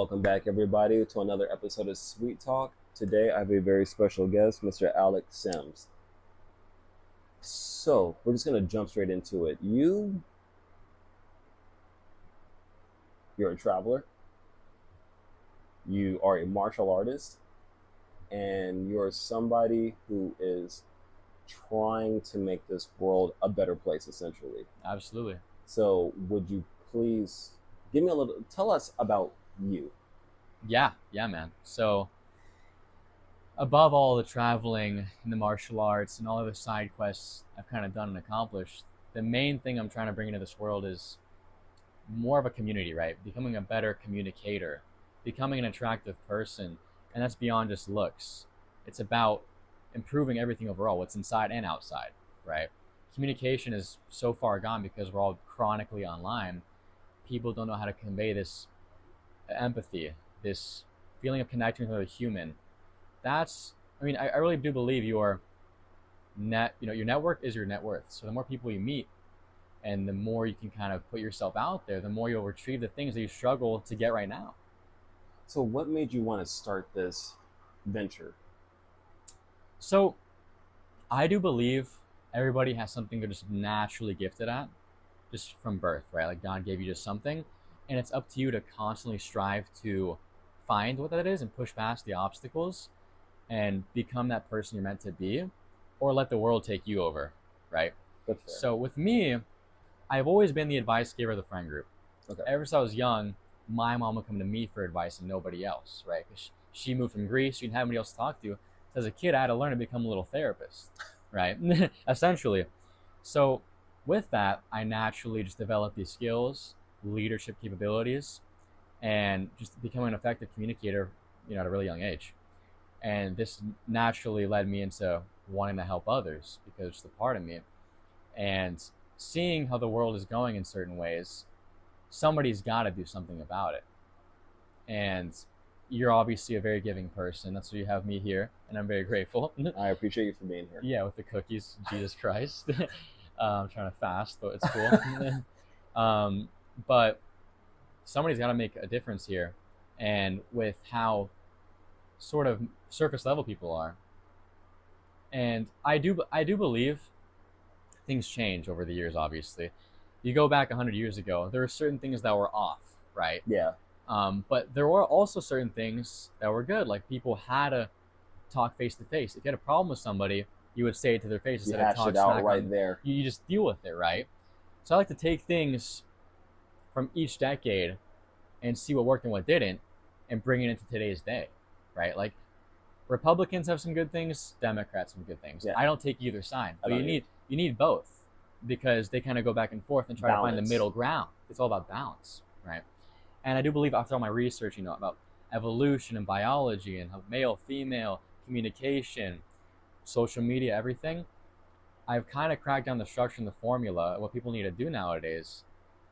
welcome back everybody to another episode of Sweet Talk. Today I have a very special guest, Mr. Aleck Syms. So we're just gonna jump straight into it. You're a traveler, you are a martial artist, and you're somebody who is trying to make this world a better place essentially. Absolutely. So would you please tell us about you? Yeah, man. So above all the traveling and the martial arts and all of the side quests I've kind of done and accomplished, the main thing I'm trying to bring into this world is more of a community, right? Becoming a better communicator, becoming an attractive person, and that's beyond just looks. It's about improving everything overall, what's inside and outside, right? Communication is so far gone because we're all chronically online. People don't know how to convey this empathy, this feeling of connecting with another human. I really do believe your network is your net worth. So the more people you meet and the more you can kind of put yourself out there, the more you'll retrieve the things that you struggle to get right now. So what made you want to start this venture? So I do believe everybody has something they're just naturally gifted at, just from birth, right? Like God gave you just something, and it's up to you to constantly strive to find what that is and push past the obstacles and become that person you're meant to be, or let the world take you over, right? That's fair. So with me, I've always been the advice giver of the friend group. Okay. Ever since I was young, my mom would come to me for advice and nobody else, right? Because she moved from Greece, she didn't have anybody else to talk to. So as a kid, I had to learn to become a little therapist, right? Essentially. So with that, I naturally just developed these skills, leadership capabilities, and just becoming an effective communicator, at a really young age. And this naturally led me into wanting to help others because it's the part of me. And seeing how the world is going in certain ways, somebody's got to do something about it. And you're obviously a very giving person. That's why you have me here, and I'm very grateful. I appreciate you for being here. Yeah, with the cookies, Jesus Christ. I'm trying to fast, but it's cool. But somebody's got to make a difference here. And with how sort of surface level people are, and I do believe things change over the years. Obviously, you go back 100 years ago, there were certain things that were off, right? Yeah. But there were also certain things that were good. Like people had to talk face to face. If you had a problem with somebody, you would say it to their face You instead of hash talk it out smack right on. there. You just deal with it, right? So I like to take things from each decade and see what worked and what didn't, and bring it into today's day, right? Like Republicans have some good things, Democrats some good things. Yeah. I don't take either side, I but don't you need both because they kind of go back and forth and try to find the Balance. middle ground. It's all about balance, right? And I do believe after all my research, about evolution and biology and male, female, communication, social media, everything, I've kind of cracked down the structure and the formula of what people need to do nowadays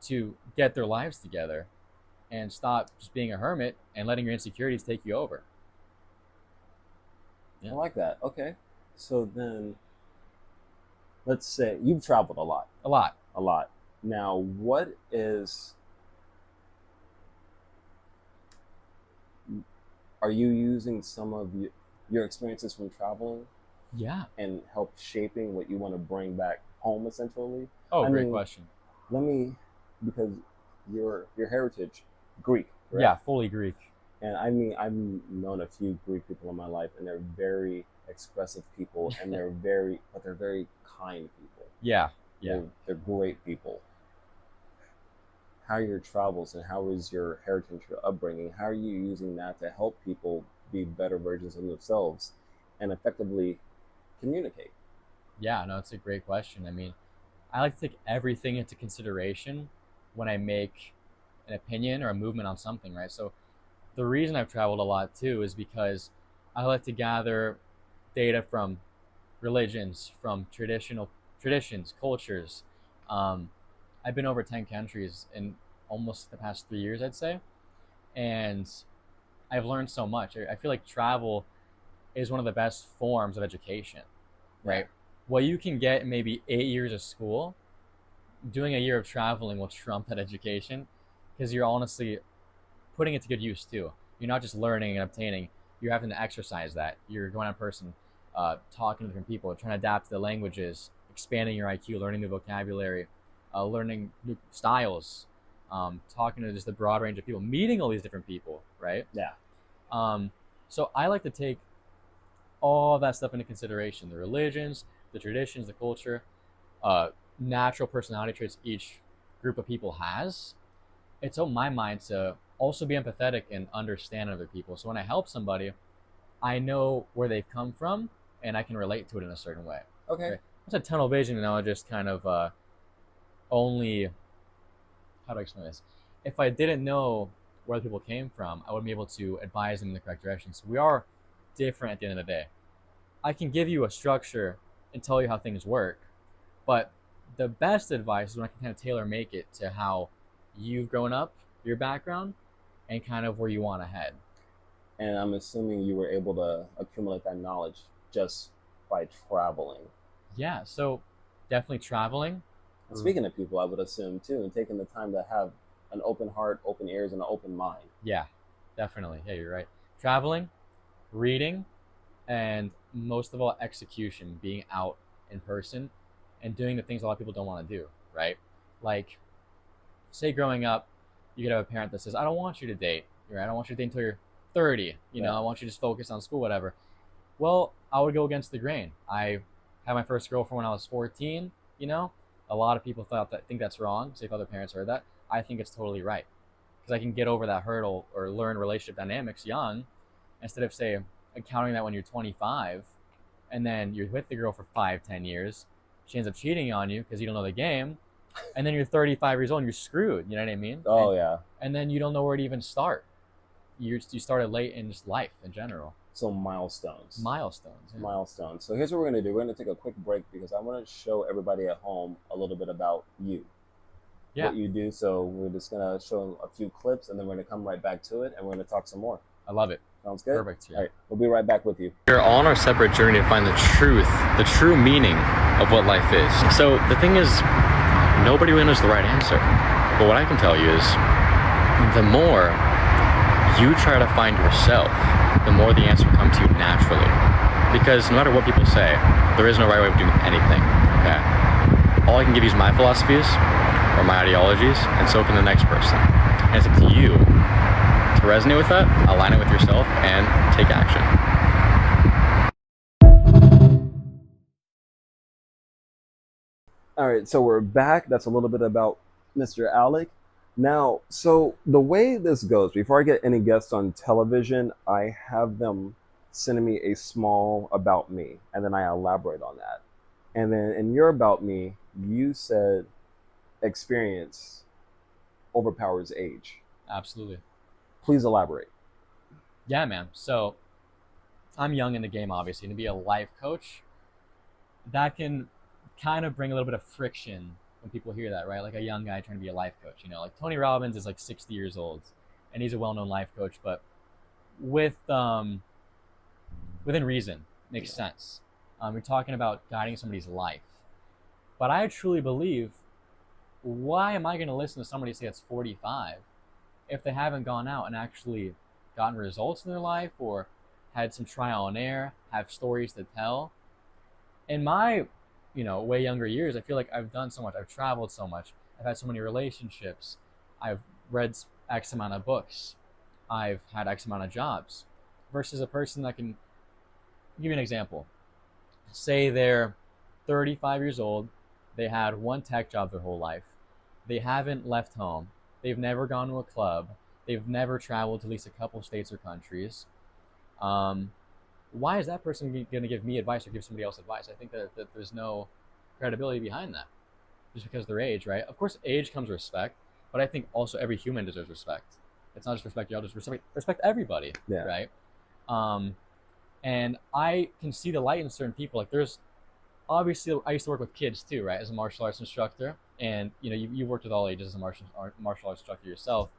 to get their lives together and stop just being a hermit and letting your insecurities take you over. I like that. Okay. So then, let's say you've traveled a lot. A lot. A lot. Now, are you using some of your experiences from traveling Yeah. and help shaping what you want to bring back home essentially? Oh, I great mean, question. Because your heritage, Greek, right? Yeah, fully Greek. And I've known a few Greek people in my life, and they're very expressive people, and they're very kind people. Yeah. They're great people. How are your travels and how is your heritage, your upbringing? How are you using that to help people be better versions of themselves and effectively communicate? Yeah, no, it's a great question. I like to take everything into consideration when I make an opinion or a movement on something, right? So the reason I've traveled a lot too is because I like to gather data from religions, from traditions, cultures. I've been over 10 countries in almost the past 3 years, I'd say. And I've learned so much. I feel like travel is one of the best forms of education, right? What you can get in maybe 8 years of school, doing a year of traveling will trump that education because you're honestly putting it to good use too. You're not just learning and obtaining. You're having to exercise that. You're going out in person, talking to different people, trying to adapt to the languages, expanding your IQ, learning the vocabulary, learning new styles, talking to just a broad range of people, meeting all these different people, right? Yeah. So I like to take all that stuff into consideration: the religions, the traditions, the culture, natural personality traits each group of people has. It's on my mind to also be empathetic and understand other people. So when I help somebody, I know where they've come from and I can relate to it in a certain way. Okay. Right? It's a tunnel vision, and I'll just kind of only, how do I explain this? If I didn't know where the people came from, I wouldn't be able to advise them in the correct direction. So we are different at the end of the day. I can give you a structure and tell you how things work, but the best advice is when I can kind of tailor make it to how you've grown up, your background, and kind of where you want to head. And I'm assuming you were able to accumulate that knowledge just by traveling. Yeah, so definitely traveling. And speaking of people, I would assume too, and taking the time to have an open heart, open ears, and an open mind. Yeah, definitely. Yeah, you're right. Traveling, reading, and most of all, execution, being out in person and doing the things a lot of people don't want to do, right? Like, say growing up, you could have a parent that says, I don't want you to date, right? I don't want you to date until you're 30, you know, I want you to just focus on school, whatever. Well, I would go against the grain. I had my first girlfriend when I was 14, you know? A lot of people think that's wrong. Say if other parents heard that, I think it's totally right. Because I can get over that hurdle or learn relationship dynamics young, instead of, say, encountering that when you're 25, and then you're with the girl for 5-10 years, she ends up cheating on you because you don't know the game, and then you're 35 years old and you're screwed, you know what I mean? Oh, yeah. And then you don't know where to even start. You started late in just life in general. So milestones. Milestones. Yeah. Milestones. So here's what we're going to do. We're going to take a quick break because I want to show everybody at home a little bit about you. Yeah. What you do. So we're just going to show a few clips, and then we're going to come right back to it, and we're going to talk some more. I love it. Sounds good? Perfect. Yeah. All right. We'll be right back with you. We're all on our separate journey to find the truth, the true meaning of what life is. So the thing is, nobody really knows the right answer. But what I can tell you is, the more you try to find yourself, the more the answer will come to you naturally. Because no matter what people say, there is no right way of doing anything, okay? All I can give you is my philosophies or my ideologies, and so can the next person. And it's up to you to resonate with that, align it with yourself, and take action. All right, so we're back. That's a little bit about Mr. Aleck. Now, so the way this goes, before I get any guests on television, I have them send me a small about me, and then I elaborate on that. And then in your about me, you said experience overpowers age. Absolutely. Please elaborate. Yeah, man. So I'm young in the game, obviously. To be a life coach, that can kind of bring a little bit of friction when people hear that, right? Like a young guy trying to be a life coach, you know, like Tony Robbins is like 60 years old and he's a well-known life coach, but within reason, makes sense. You're talking about guiding somebody's life. But I truly believe, why am I going to listen to somebody say it's 45 if they haven't gone out and actually gotten results in their life or had some trial and error, have stories to tell? In my way younger years, I feel like I've done so much. I've traveled so much. I've had so many relationships. I've read X amount of books. I've had X amount of jobs. Versus a person that can give you an example. Say they're 35 years old. They had one tech job their whole life. They haven't left home. They've never gone to a club. They've never traveled to at least a couple states or countries. Why is that person going to give me advice or give somebody else advice? I think that there's no credibility behind that, just because of their age, right? Of course, age comes respect, but I think also every human deserves respect. It's not just respect y'all, just respect everybody, yeah. Right? And I can see the light in certain people. Like there's, obviously, I used to work with kids too, right? As a martial arts instructor, and you worked with all ages as a martial arts instructor yourself.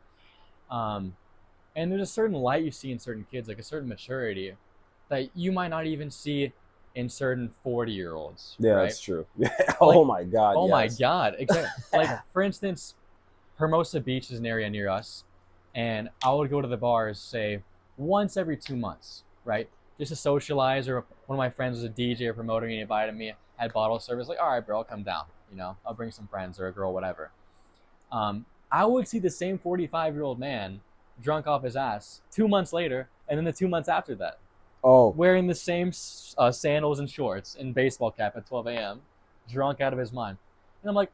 And there's a certain light you see in certain kids, like a certain maturity that you might not even see in certain 40-year-olds. Yeah, right? That's true. Oh my God. My God. Exactly. Like, for instance, Hermosa Beach is an area near us. and I would go to the bars, say, once every 2 months, right? Just to socialize, or one of my friends was a DJ or promoter and he invited me, had bottle service, like, all right, bro, I'll come down, I'll bring some friends or a girl, whatever. I would see the same 45-year-old man drunk off his ass 2 months later, and then the 2 months after that, Oh, wearing the same sandals and shorts and baseball cap at 12 a.m., drunk out of his mind. And I'm like,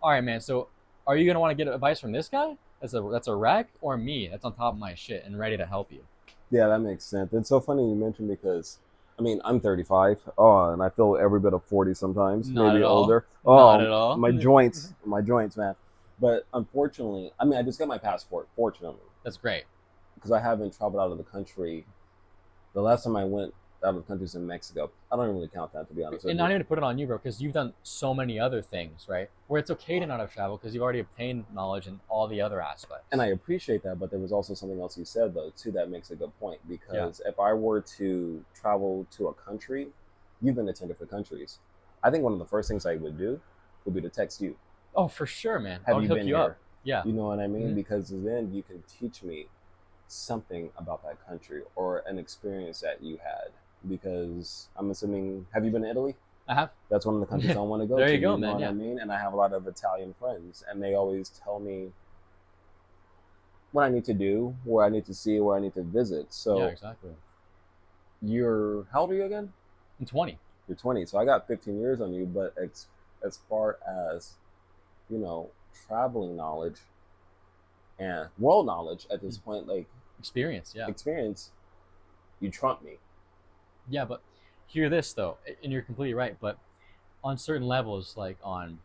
all right, man, so are you going to want to get advice from this guy that's a wreck, or me that's on top of my shit and ready to help you? yeah, that makes sense. It's so funny you mentioned because, I mean, I'm 35. Oh, and I feel every bit of 40 sometimes, Not maybe at all. older. Not Oh, at all. my joints, man. But unfortunately, I mean, I just got my passport, fortunately, That's great. because I haven't traveled out of the country. The last time I went out of the country was in Mexico. I don't even really count that, to be honest with And you. not even to put it on you, bro, because you've done so many other things, right? Where it's okay to not have traveled because you've already obtained knowledge in all the other aspects. And I appreciate that, but there was also something else you said, though, too, that makes a good point. Yeah. Because if I were to travel to a country, you've been to 10 different countries. I think one of the first things I would do would be to text you. Oh, for sure, man. Have I'll you hook been you here? up. Yeah. You know what I mean? Mhm. Because then you can teach me something about that country or an experience that you had. Because I'm assuming, have you been to Italy? I have. That's one of the countries I want to go There to. you go, You know man. what Yeah. I mean? And I have a lot of Italian friends, and they always tell me what I need to do, where I need to see, where I need to visit. So Yeah, exactly. you're, how old are you again? I'm 20. You're 20. So I got 15 years on you, but as far as, you know, traveling knowledge and world knowledge at this point, like Experience, yeah. experience, you trump me. Yeah, but hear this, though, and you're completely right, but on certain levels, like on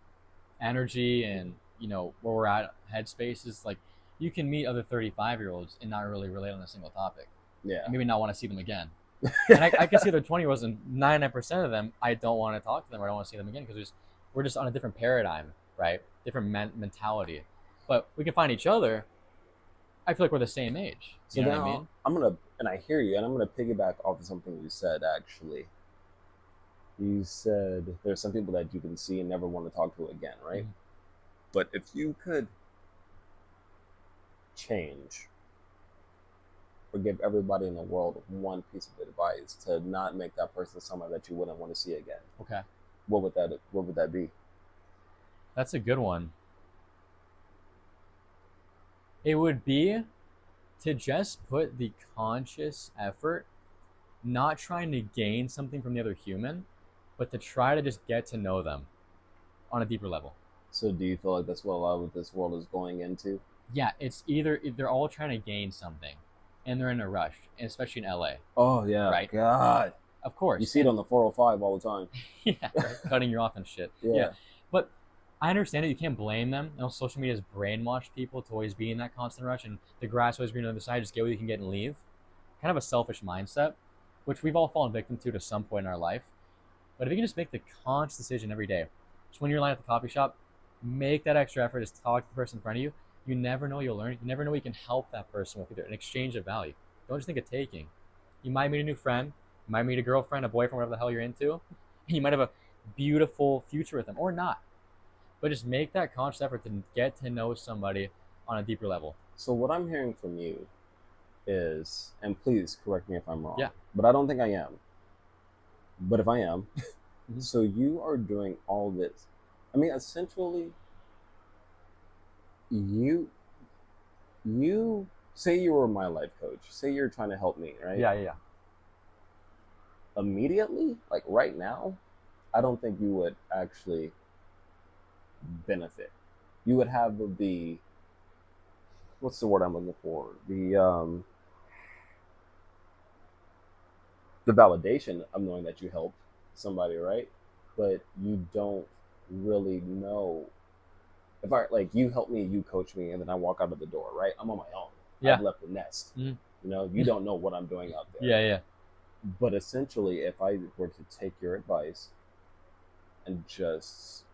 energy and, where we're at headspaces, like you can meet other 35-year-olds and not really relate on a single topic. Yeah. And maybe not want to see them again. And I can see other 20-year-olds, and 99% of them, I don't want to talk to them or I don't want to see them again because we're just on a different paradigm, right? Different mentality. But we can find each other. I feel like we're the same age. So You know now what I mean? I'm gonna, and I hear you, and I'm gonna piggyback off of something you said. Actually, you said there's some people that you can see and never want to talk to again, right? Mhm. But if you could change or give everybody in the world one piece of advice to not make that person someone that you wouldn't want to see again, Okay. what would that be? That's a good one. It would be to just put the conscious effort, not trying to gain something from the other human, but to try to just get to know them on a deeper level. So do you feel like that's what a lot of this world is going into? Yeah, it's either they're all trying to gain something and they're in a rush, and especially in LA. Oh yeah, Right. God, Of course. you see it on the 405 all the time. Yeah, right. Cutting you off and shit. Yeah. But I understand it. You can't blame them. Social media has brainwashed people to always be in that constant rush, and the grass always green on the other side. Just get what you can get and leave. Kind of a selfish mindset, which we've all fallen victim to some point in our life. But if you can just make the conscious decision every day, just when you're in line at the coffee shop, make that extra effort. Just talk to the person in front of you. You never know you'll learn. You never know you can help that person with either an exchange of value. Don't just think of taking. You might meet a new friend. You might meet a girlfriend, a boyfriend, whatever the hell you're into. You might have a beautiful future with them or not. But just make that conscious effort to get to know somebody on a deeper level. So what I'm hearing from you is, and please correct me if I'm wrong, Yeah. but I don't think I am. But if I am, Mhm. so you are doing all this. I mean, essentially, you say you were my life coach. Say you're trying to help me, right? Yeah. Immediately, like right now, I don't think you would actually benefit. You would have the, what's the word I'm looking for? The validation of knowing that you helped somebody, right? But you don't really know if I, like, you help me, you coach me, and then I walk out of the door, right? I'm on my own. Yeah. I've left the nest. Mhm. You know, you don't know what I'm doing out there. Yeah. But essentially, if I were to take your advice and just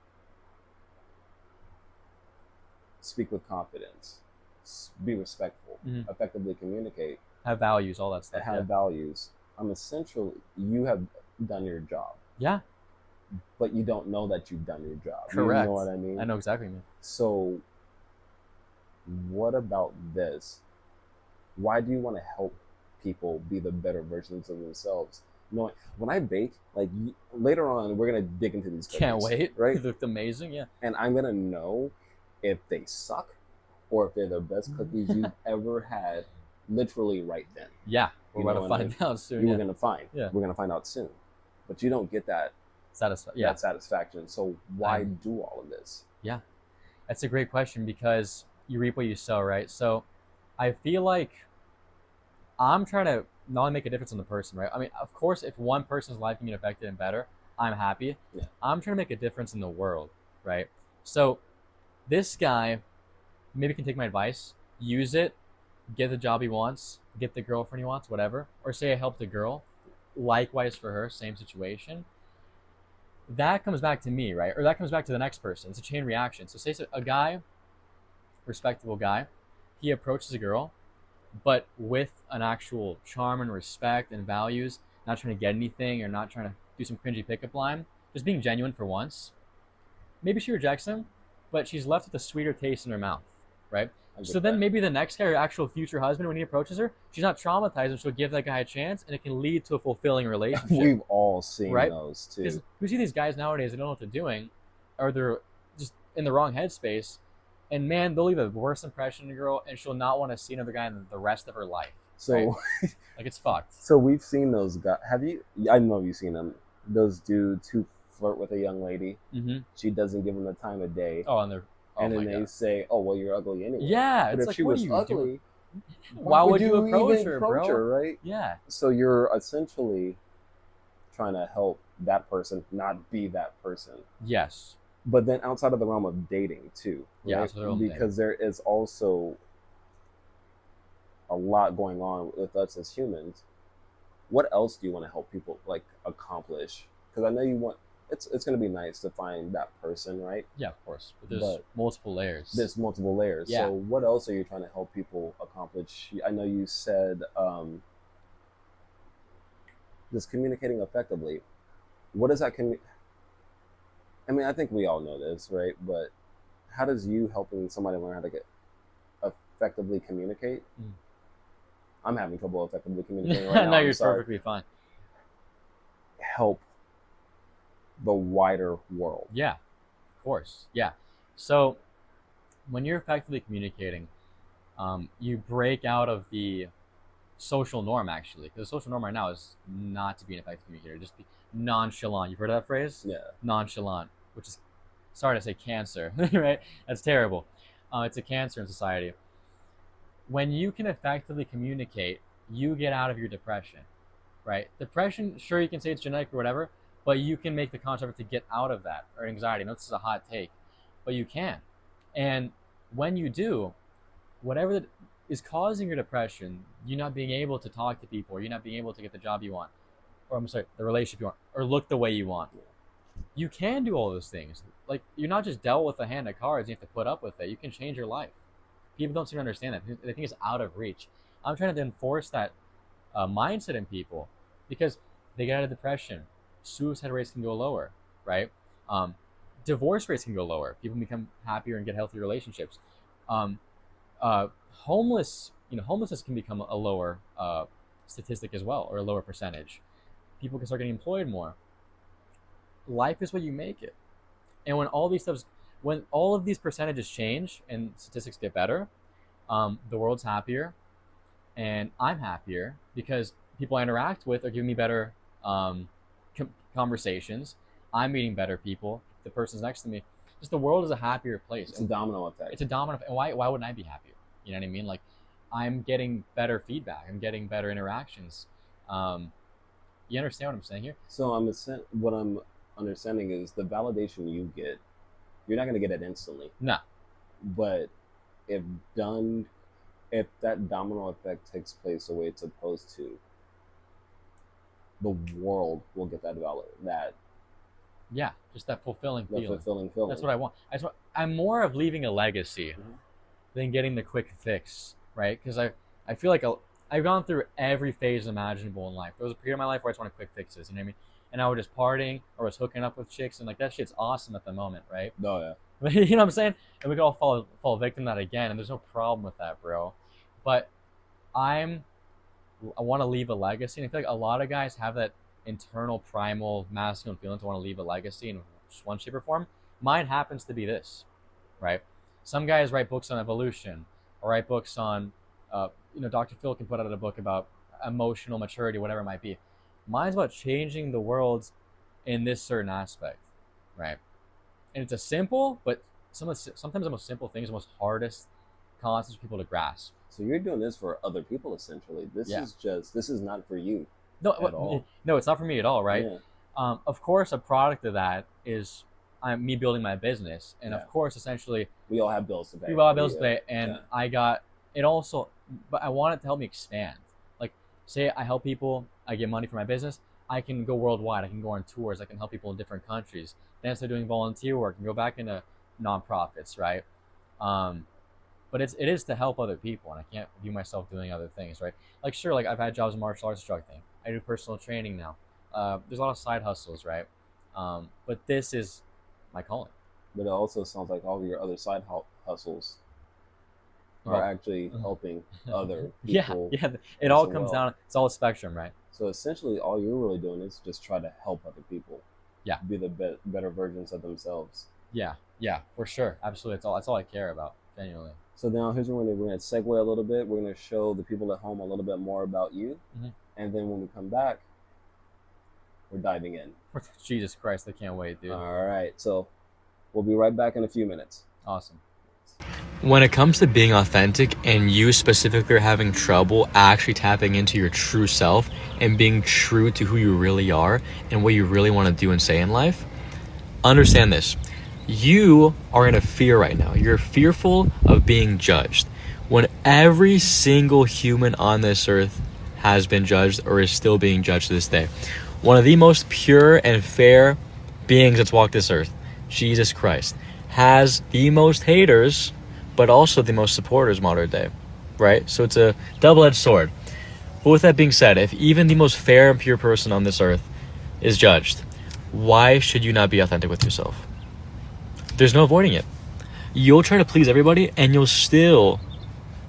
speak with confidence, be respectful, Mhm. effectively communicate, Have values, all that stuff. and have values, I'm essentially, you have done your job. Yeah. But you don't know that you've done your job. Correct. You know what I mean? I know exactly, man. So, what about this? Why do you want to help people be the better versions of themselves? Knowing when I bake, like later on, we're gonna dig into these Can't cookies, wait. right? They looked amazing. Yeah. And I'm gonna know if they suck or if they're the best cookies you've ever had, literally right then. Yeah. You We're know, about to and find out soon. you Yeah. were gonna find. Yeah. We're gonna find out soon. But you don't get that Yeah. that satisfaction. So why do all of this? Yeah. That's a great question because you reap what you sow, right? So I feel like I'm trying to not only make a difference in the person, right? I mean, of course, if one person's life can get affected and better, I'm happy. Yeah. I'm trying to make a difference in the world, right? So this guy maybe can take my advice, use it, get the job he wants, get the girlfriend he wants, whatever. Or say I helped a girl, likewise for her, same situation. That comes back to me, right? Or that comes back to the next person. It's a chain reaction. So say a guy, respectable guy, he approaches a girl, but with an actual charm and respect and values, not trying to get anything or not trying to do some cringy pickup line, just being genuine for once. Maybe she rejects him, but she's left with a sweeter taste in her mouth, right? So then maybe the next guy, her actual future husband, when he approaches her, she's not traumatized and she'll give that guy a chance and it can lead to a fulfilling relationship. We've all seen right? those too. Because we see these guys nowadays, they don't know what they're doing, or they're just in the wrong headspace. And man, they'll leave a worse impression on a girl and she'll not want to see another guy in the rest of her life. So, right? Like it's fucked. So we've seen those guys. Have you? I know you've seen them. Those dudes who flirt with a young lady. Mm-hmm. She doesn't give them the time of day. Oh, and they're and then they say, "Oh, well, you're ugly anyway." Yeah, but it's if like, she was ugly, why would you approach even her, approach bro? her, right? Yeah. So you're essentially trying to help that person not be that person. Yes. But then outside of the realm of dating too, right? Yeah, because there is also a lot going on with us as humans. What else do you want to help people like accomplish? Because I know you want. It's going to be nice to find that person, right? Yeah, of course. But there's multiple layers. There's multiple layers. Yeah. So what else are you trying to help people accomplish? I know you said just communicating effectively. What does that I mean, I think we all know this, right? But how does you helping somebody learn how to effectively communicate? I'm having trouble effectively communicating right now. No, you're perfectly fine. Help the wider world. Yeah, of course. Yeah. So when you're effectively communicating, you break out of the social norm, actually. Because the social norm right now is not to be an effective communicator. Just be nonchalant. You've heard of that phrase? Yeah. Nonchalant, which is, sorry to say cancer, right? That's terrible. It's a cancer in society. When you can effectively communicate, you get out of your depression, right? Depression, sure, you can say it's genetic or whatever, but you can make the conscious effort to get out of that, or anxiety. I know this is a hot take, but you can. And when you do, whatever that is causing your depression, you not being able to talk to people, or you not being able to get the job you want, or I'm sorry, the relationship you want, or look the way you want, you can do all those things. Like, you're not just dealt with a hand of cards, you have to put up with it. You can change your life. People don't seem to understand that. They think it's out of reach. I'm trying to enforce that mindset in people because they get out of depression. Suicide rates can go lower, right? Divorce rates can go lower. People become happier and get healthier relationships. Homelessness can become a lower statistic as well, or a lower percentage. People can start getting employed more. Life is what you make it. And when all of these percentages change and statistics get better, the world's happier, and I'm happier because people I interact with are giving me better conversations. I'm meeting better people. The person's next to me. Just the world is a happier place. It's a domino effect. It's a domino effect. And why wouldn't I be happier? You know what I mean? Like, I'm getting better feedback. I'm getting better interactions. You understand what I'm saying here? So what I'm understanding is the validation you get, you're not going to get it instantly. No. But if that domino effect takes place the way it's supposed to, the world will get that yeah, just that fulfilling feeling. Fulfilling feeling. That's what I want. I'm more of leaving a legacy than getting the quick fix, right? Because I feel like I've gone through every phase imaginable in life. There was a period of my life where I just wanted quick fixes, you know what I mean? And I was just partying or was hooking up with chicks, and like that shit's awesome at the moment, right? Oh yeah. You know what I'm saying? And we could all fall victim to that again, and there's no problem with that, bro. But I want to leave a legacy, and I feel like a lot of guys have that internal primal masculine feeling to want to leave a legacy in one shape or form. Mine happens to be this, right? Some guys write books on evolution, or write books on, Dr. Phil can put out a book about emotional maturity, whatever it might be. Mine's about changing the world in this certain aspect, right? And it's a simple, but sometimes the most simple things, the most hardest concepts for people to grasp. So you're doing this for other people essentially. Yeah. This is not for you No, at all. no, it's not for me at all, right? Yeah. Of course, a product of that is me building my business, and Yeah. of course, essentially, We all have bills to pay. we all have bills to pay, and Yeah. I got it also, but I want it to help me expand. Like, say I help people, I get money for my business, I can go worldwide, I can go on tours, I can help people in different countries. Then I start doing volunteer work and go back into nonprofits, right? But it is to help other people, and I can't view myself doing other things, right? Like, sure, like I've had jobs in martial arts instructing, I do personal training now. There's a lot of side hustles, right? But this is my calling. But it also sounds like all of your other side hustles are actually helping other people. Yeah. It all as comes well. down. It's all a spectrum, right? So essentially, all you're really doing is just try to help other people. Yeah. Be the better versions of themselves. Yeah, for sure, absolutely. That's all I care about, genuinely. So now here's where we're going to segue a little bit. We're going to show the people at home a little bit more about you, and then when we come back, we're diving in. Jesus Christ, I can't wait, dude. All right, so we'll be right back in a few minutes. Awesome. When it comes to being authentic and you specifically are having trouble actually tapping into your true self and being true to who you really are and what you really want to do and say in life, understand this. You are in a fear right now. You're fearful of being judged. When every single human on this earth has been judged or is still being judged to this day. One of the most pure and fair beings that's walked this earth, Jesus Christ, has the most haters, but also the most supporters modern day, right? So it's a double-edged sword. But with that being said, if even the most fair and pure person on this earth is judged, why should you not be authentic with yourself? There's no avoiding it. You'll try to please everybody and you'll still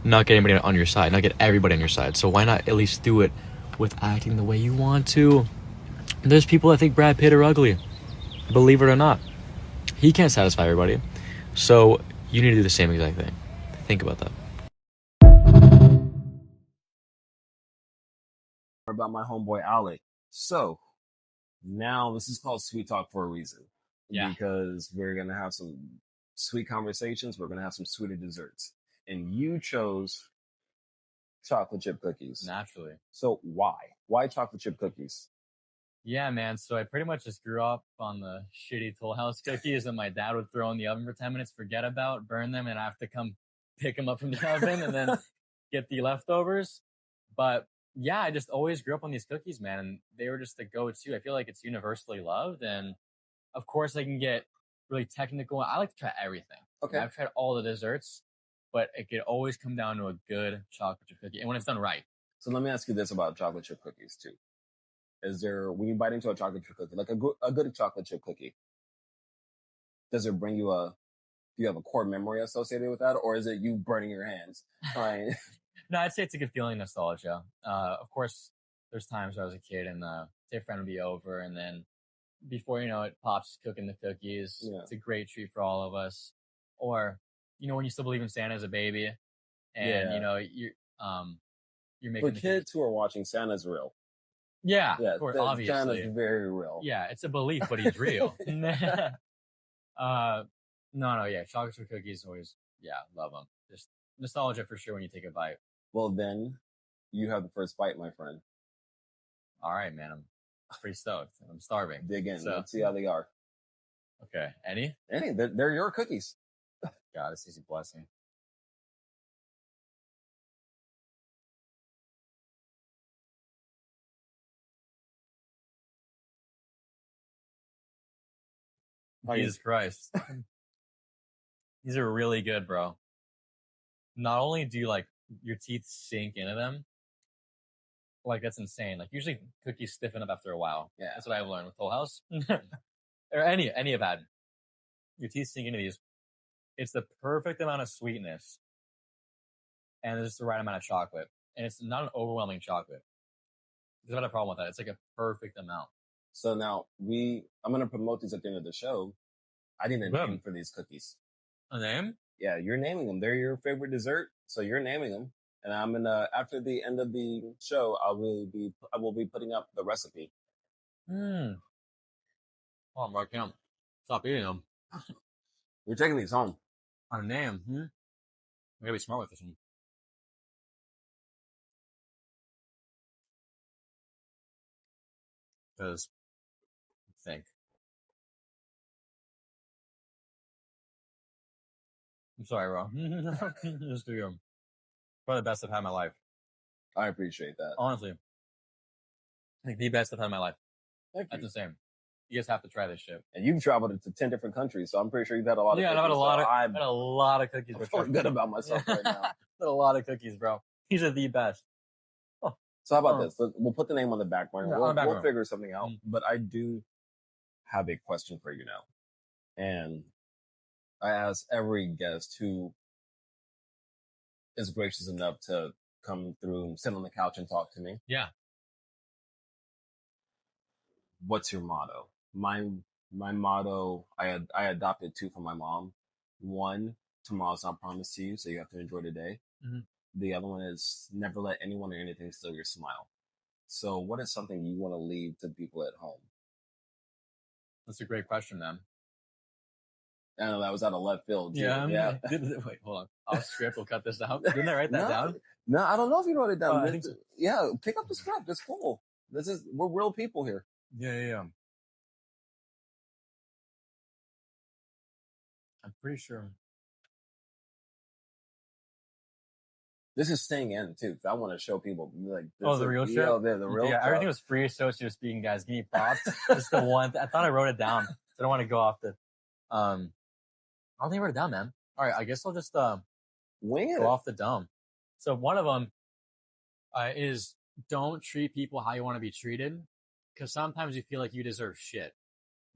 not get anybody on your side, not get everybody on your side. So why not at least do it with acting the way you want to? There's people that think Brad Pitt are ugly. Believe it or not. He can't satisfy everybody. So you need to do the same exact thing. Think about that. About my homeboy Aleck. So now this is called Sweet Talk for a reason. Yeah. Because we're going to have some sweet conversations. We're going to have some sweeter desserts. And you chose chocolate chip cookies. Naturally. So why? Why chocolate chip cookies? Yeah, man. So I pretty much just grew up on the shitty Toll House cookies that my dad would throw in the oven for 10 minutes, forget about, burn them, and I have to come pick them up from the oven and then get the leftovers. But yeah, I just always grew up on these cookies, man. And they were just the go-to. I feel like it's universally loved. And of course, I can get really technical. I like to try everything. Okay. I've tried all the desserts, but it could always come down to a good chocolate chip cookie. And when it's done right. So let me ask you this about chocolate chip cookies too. Is there, when you bite into a chocolate chip cookie, like a good chocolate chip cookie, does it bring you do you have a core memory associated with that? Or is it you burning your hands trying? No, I'd say it's a good feeling, nostalgia. Of course, there's times where I was a kid and say a friend would be over, and then before you know it, Pop's cooking the cookies. Yeah. It's a great treat for all of us. Or, when you still believe in Santa as a baby, and you're making For kids who are watching, Santa's real. Yeah, of course, obviously. Santa's very real. Yeah, it's a belief, but he's real. Yeah, chocolate chip cookies always, love them. Just nostalgia for sure when you take a bite. Well, then you have the first bite, my friend. All right, man. I'm pretty stoked. I'm starving. Dig in. Let's see how they are. Okay. Any? They're your cookies. God, this is a blessing. Jesus Christ. These are really good, bro. Not only do your teeth sink into them, that's insane. Usually cookies stiffen up after a while. Yeah. That's what I've learned with Toll House. Or any I've had. Your teeth sink into these. It's the perfect amount of sweetness. And it's the right amount of chocolate. and it's not an overwhelming chocolate. There's not a problem with that. It's like a perfect amount. So now I'm going to promote these at the end of the show. I need a name for these cookies. A name? Yeah, you're naming them. They're your favorite dessert, so you're naming them. And I'm gonna, after the end of the show, I will be putting up the recipe. Oh, I can't stop eating them. We're taking these home. A name? I gotta be smart with this one. Because, I think. I'm sorry, bro. Just do you. Probably the best I've had in my life. I appreciate that. Honestly. I think the best I've had in my life. Thank you. That's the same. You guys have to try this shit. And you've traveled to 10 different countries, so I'm pretty sure you've had a lot of cookies. Yeah, I've had a lot of cookies. I'm feeling good about myself right now. I've had a lot of cookies, bro. These are the best. Oh. So how about this? We'll put the name on the back burner. Yeah, we'll figure something out. But I do have a question for you now. And I ask every guest who is gracious enough to come through and sit on the couch and talk to me. Yeah. What's your motto? My motto, I adopted two from my mom. One, tomorrow's not promised to you, so you have to enjoy today. Mm-hmm. The other one is never let anyone or anything steal your smile. So what is something you want to leave to people at home? That's a great question, man. I know that was out of left field. Too. Yeah. Wait, hold on. I'll script. We'll cut this out. Didn't I write that down? No, I don't know if you wrote it down. I think so. Yeah, pick up the script. It's cool. We're real people here. Yeah. I'm pretty sure. This is staying in too. I want to show people like. The real shit. Yeah, the real. Yeah, everything was free. So it's just speaking, guys. Give me props. It's the one. I thought I wrote it down. So I don't want to go off the. I don't think I wrote it down, man. All right, I guess I'll just wing it. Go off the dome. So one of them is don't treat people how you want to be treated, because sometimes you feel like you deserve shit,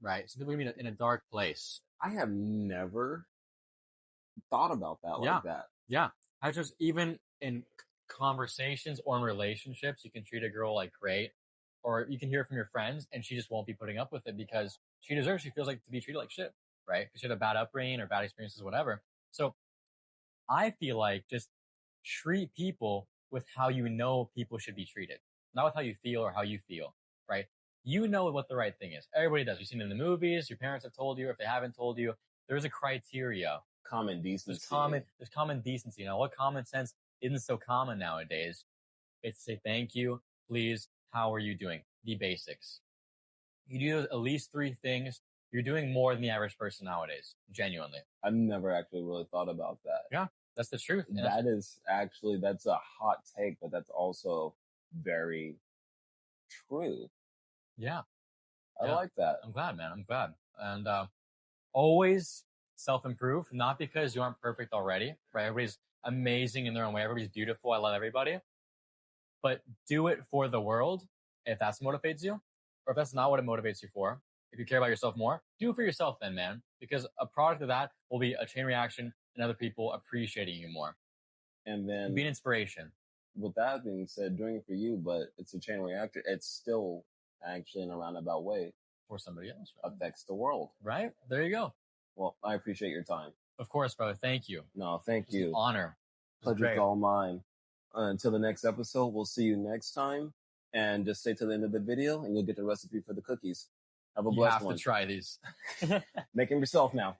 right? Some people are in a dark place. I have never thought about that like that. Yeah, I just even in conversations or in relationships, you can treat a girl like great, or you can hear from your friends, and she just won't be putting up with it because she deserves. She feels like to be treated like shit, right? Because she had a bad upbringing or bad experiences, whatever. So I feel like just treat people with how you know people should be treated, not with how you feel or how you feel, right? You know what the right thing is. Everybody does. You've seen it in the movies. Your parents have told you. If they haven't told you, there's a criteria. Common decency. There's common decency. Now, what common sense isn't so common nowadays? It's to say thank you, please, how are you doing? The basics. You do at least 3 things. You're doing more than the average person nowadays. Genuinely. I've never actually really thought about that. Yeah, that's the truth. That's a hot take, but that's also very true. Yeah. I like that. I'm glad, man. I'm glad. And always self-improve, not because you aren't perfect already, right? Everybody's amazing in their own way. Everybody's beautiful. I love everybody. But do it for the world if that's what motivates you, or if that's not what it motivates you for. If you care about yourself more, do it for yourself then, man. Because a product of that will be a chain reaction and other people appreciating you more. And then be an inspiration. With that being said, doing it for you, but it's a chain reaction. It's still actually in a roundabout way for somebody else. Right? Affects the world. Right? There you go. Well, I appreciate your time. Of course, brother. Thank you. No, thank you. An honor. Pleasure's all mine. Until the next episode, we'll see you next time. And just stay to the end of the video and you'll get the recipe for the cookies. Have a blessed one. You have to try these. Make them yourself now.